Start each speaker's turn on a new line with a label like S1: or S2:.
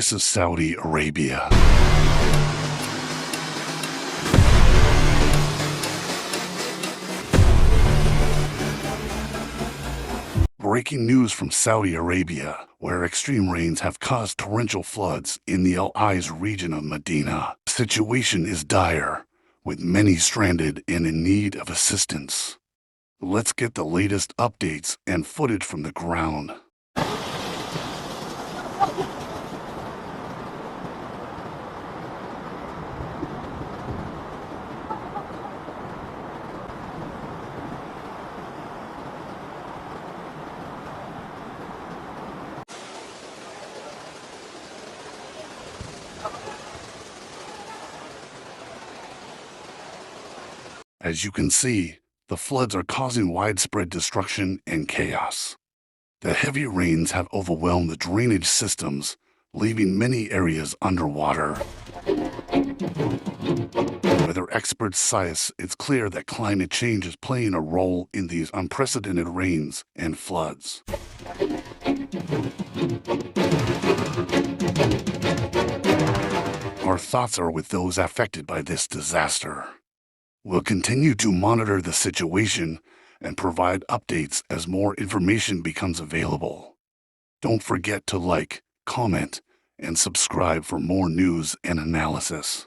S1: This is Saudi Arabia. Breaking news from Saudi Arabia, where extreme rains have caused torrential floods in the Al Aiz region of Medina. The situation is dire, with many stranded and in need of assistance. Let's get the latest updates and footage from the ground. As you can see, the floods are causing widespread destruction and chaos. The heavy rains have overwhelmed the drainage systems, leaving many areas underwater. Weather experts say it's clear that climate change is playing a role in these unprecedented rains and floods. Our thoughts are with those affected by this disaster. We'll continue to monitor the situation and provide updates as more information becomes available. Don't forget to like, comment, and subscribe for more news and analysis.